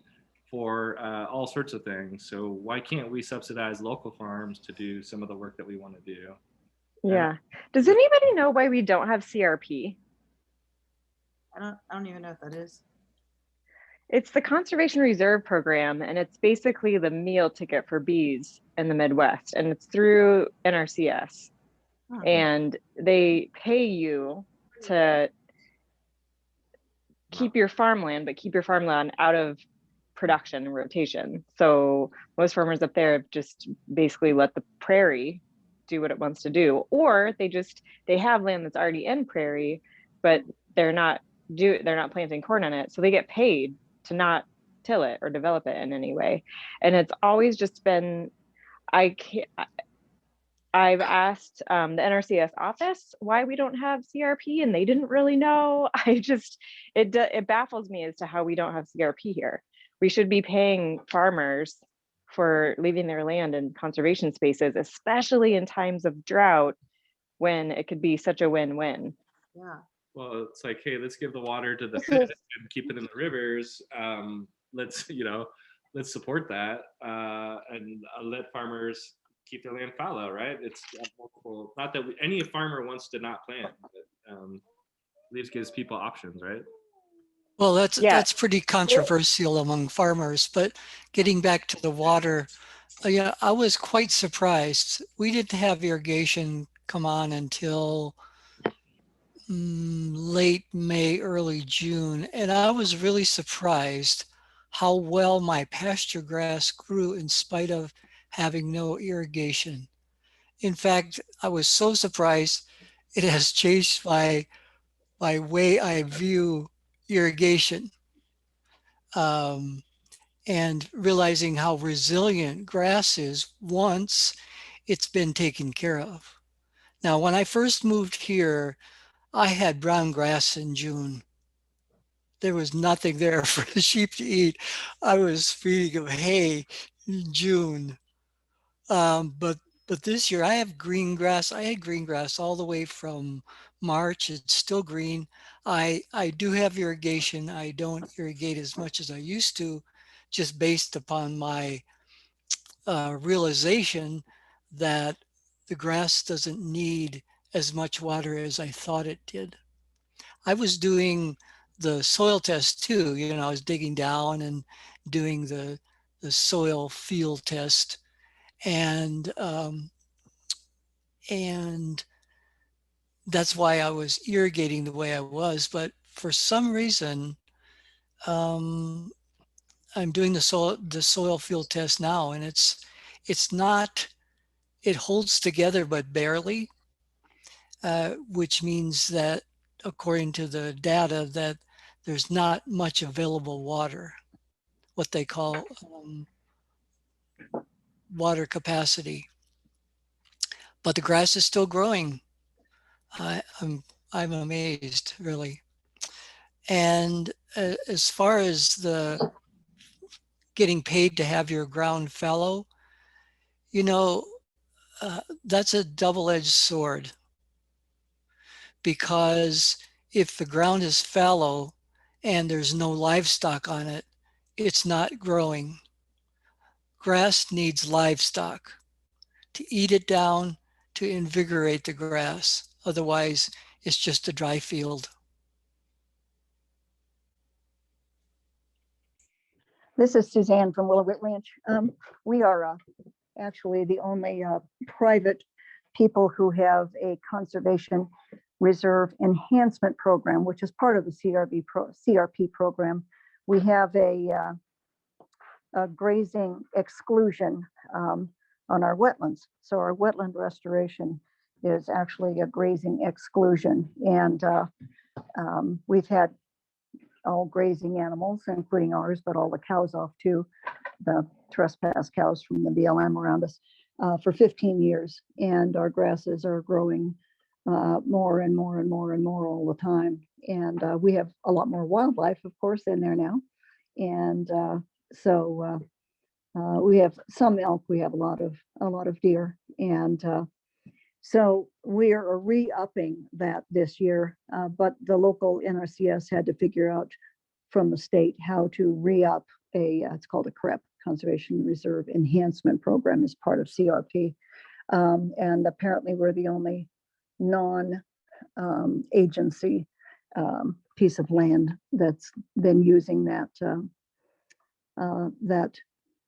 for all sorts of things. So why can't we subsidize local farms to do some of the work that we want to do? Yeah. Does anybody know why we don't have CRP? I don't even know what that is. It's the Conservation Reserve Program, and it's basically the meal ticket for bees in the Midwest, and it's through NRCS. And they pay you to keep your farmland, but keep your farmland out of production and rotation. So most farmers up there have just basically let the prairie do what it wants to do, or they have land that's already in prairie, but they're not planting corn on it, so they get paid to not till it or develop it in any way. And it's always just been, I've asked the NRCS office why we don't have CRP, and they didn't really know. It baffles me as to how we don't have CRP here. We should be paying farmers for leaving their land in conservation spaces, especially in times of drought when it could be such a win-win. Yeah. Well, it's like, hey, let's give the water to the fish and keep it in the rivers. Let's support that and let farmers keep their land fallow, right? It's multiple, not that any farmer wants to not plant, but at least gives people options, right? Well, that's pretty controversial among farmers, but getting back to the water, yeah, I was quite surprised. We didn't have irrigation come on until late May, early June, and I was really surprised how well my pasture grass grew in spite of having no irrigation. In fact, I was so surprised it has changed my way I view irrigation, um, and realizing how resilient grass is once it's been taken care of. Now, when I first moved here, I had brown grass in June. There was nothing there for the sheep to eat. I was feeding them hay in June. But this year I have green grass. I had green grass all the way from March. It's still green. I do have irrigation. I don't irrigate as much as I used to, just based upon my realization that the grass doesn't need as much water as I thought it did. I was doing the soil test too. You know, I was digging down and doing the soil field test, and and that's why I was irrigating the way I was. But for some reason, um, I'm doing the soil field test now, and it's not, it holds together but barely, which means that according to the data that there's not much available water, what they call water capacity. But the grass is still growing. I'm amazed, really. And as far as the getting paid to have your ground fallow, you know, that's a double-edged sword, because if the ground is fallow and there's no livestock on it, it's not growing. Grass needs livestock to eat it down, to invigorate the grass. Otherwise, it's just a dry field. This is Suzanne from Willowit Ranch. We are actually the only private people who have a conservation reserve enhancement program, which is part of the CRP program. We have a grazing exclusion on our wetlands. So our wetland restoration is actually a grazing exclusion. And we've had all grazing animals, including ours, but all the cows off too, the trespass cows from the BLM around us, for 15 years. And our grasses are growing more and more and more and more all the time. And we have a lot more wildlife, of course, in there now. And so we have some elk, we have a lot of deer. And so we are re-upping that this year, but the local NRCS had to figure out from the state how to re-up it's called a CREP, Conservation Reserve Enhancement Program, as part of CRP. And apparently we're the only non-agency piece of land that's been using that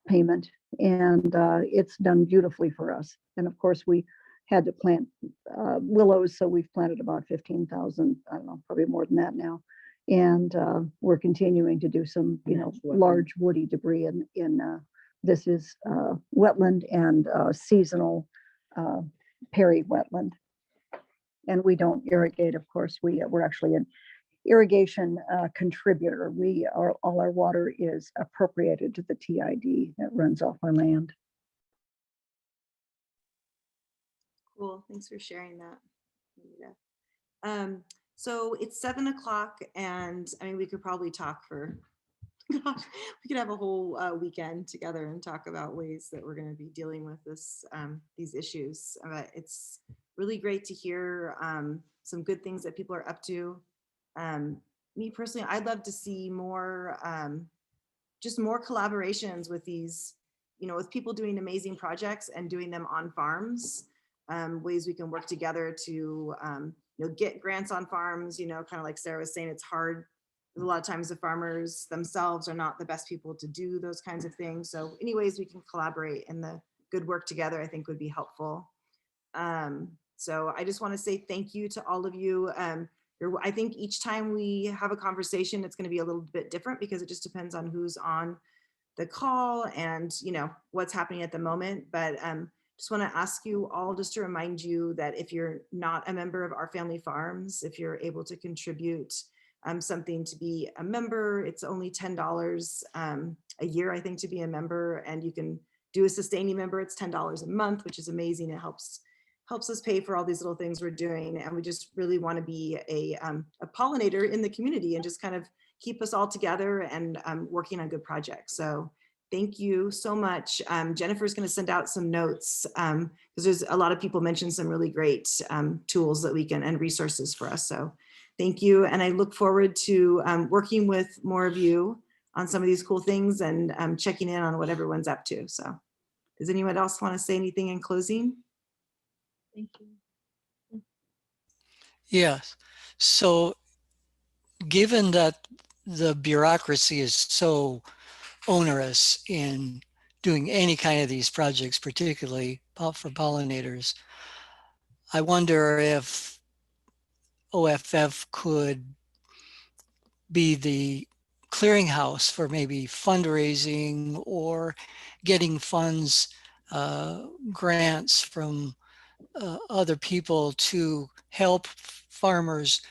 payment, and it's done beautifully for us. And of course, we had to plant willows, so we've planted about 15,000, I don't know, probably more than that now. And we're continuing to do some, large woody debris in this is wetland and seasonal peri-wetland. And we don't irrigate, of course. We're actually an irrigation contributor. All our water is appropriated to the TID that runs off our land. Cool. Thanks for sharing that, Anita. So it's 7 o'clock, and I mean, we could probably talk for, gosh, we could have a whole weekend together and talk about ways that we're going to be dealing with these issues. It's really great to hear some good things that people are up to. Me personally, I'd love to see more, just more collaborations with these, with people doing amazing projects and doing them on farms. Ways we can work together to get grants on farms. Kind of like Sarah was saying, it's hard. A lot of times the farmers themselves are not the best people to do those kinds of things. So any ways we can collaborate and the good work together, I think would be helpful. So I just want to say thank you to all of you. I think each time we have a conversation, it's going to be a little bit different because it just depends on who's on the call and, you know, what's happening at the moment. But just want to ask you all just to remind you that if you're not a member of Our Family Farms, if you're able to contribute something to be a member, it's only $10 a year, I think, to be a member, and you can do a sustaining member. It's $10 a month, which is amazing. It helps us pay for all these little things we're doing. And we just really want to be a pollinator in the community and just kind of keep us all together and working on good projects. So thank you so much. Jennifer's going to send out some notes because there's a lot of people mentioned some really great tools that we can and resources for us. So thank you. And I look forward to working with more of you on some of these cool things and checking in on what everyone's up to. So does anyone else want to say anything in closing? Thank you. Yes. So given that the bureaucracy is so onerous in doing any kind of these projects, particularly for pollinators, I wonder if OFF could be the clearinghouse for maybe fundraising or getting funds, grants from other people to help farmers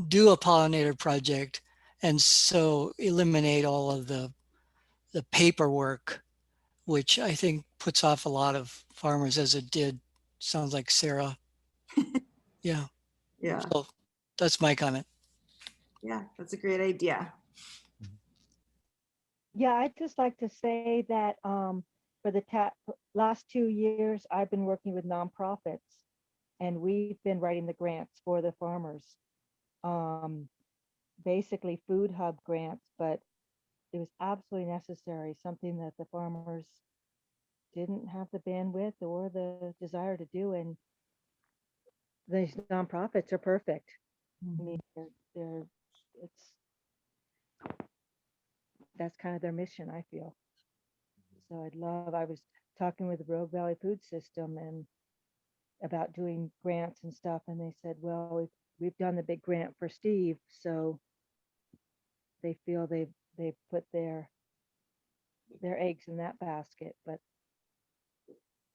do a pollinator project, and so eliminate all of the paperwork, which I think puts off a lot of farmers, as it did. Sounds like Sarah. Yeah. Yeah. So that's my comment. Yeah, that's a great idea. Yeah, I'd just like to say that for the last 2 years, I've been working with nonprofits, and we've been writing the grants for the farmers. Basically food hub grants, but it was absolutely necessary, something that the farmers didn't have the bandwidth or the desire to do. And these nonprofits are perfect. I mean, that's kind of their mission, I feel. So I was talking with the Rogue Valley Food System and about doing grants and stuff, and they said, well, we've done the big grant for Steve, so they feel they've put their eggs in that basket. But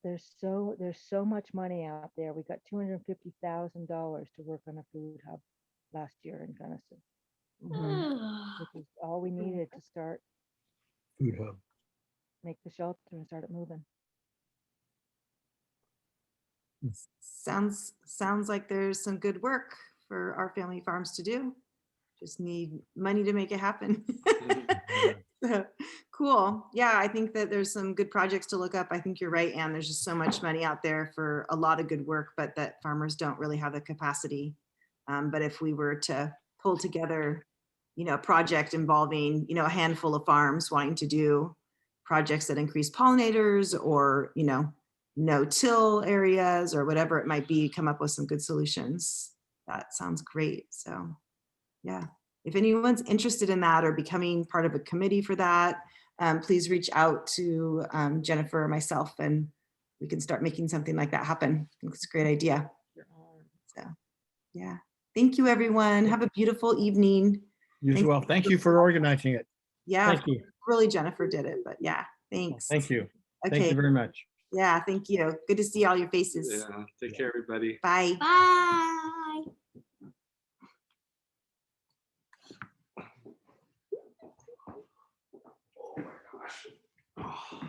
there's so much money out there. We got $250,000 to work on a food hub last year in Gunnison, which is all we needed to start Food hub. make the shelter and start it moving. Sounds like there's some good work for Our Family Farms to do. Just need money to make it happen. Cool. Yeah, I think that there's some good projects to look up. I think you're right, Anne. There's just so much money out there for a lot of good work, but that farmers don't really have the capacity. But if we were to pull together, you know, a project involving, you know, a handful of farms wanting to do projects that increase pollinators or, you know, no-till areas or whatever it might be, come up with some good solutions. That sounds great. So yeah, if anyone's interested in that or becoming part of a committee for that, please reach out to Jennifer or myself and we can start making something like that happen. I think it's a great idea. So yeah, thank you everyone. Have a beautiful evening. You as well. Thank you for organizing it. Yeah, Thank you. really Jennifer did it, but yeah, thanks. Thank you. Okay. Thank you very much. Yeah, thank you. Good to see all your faces. Yeah, take care, everybody. Bye. Bye. Oh my gosh.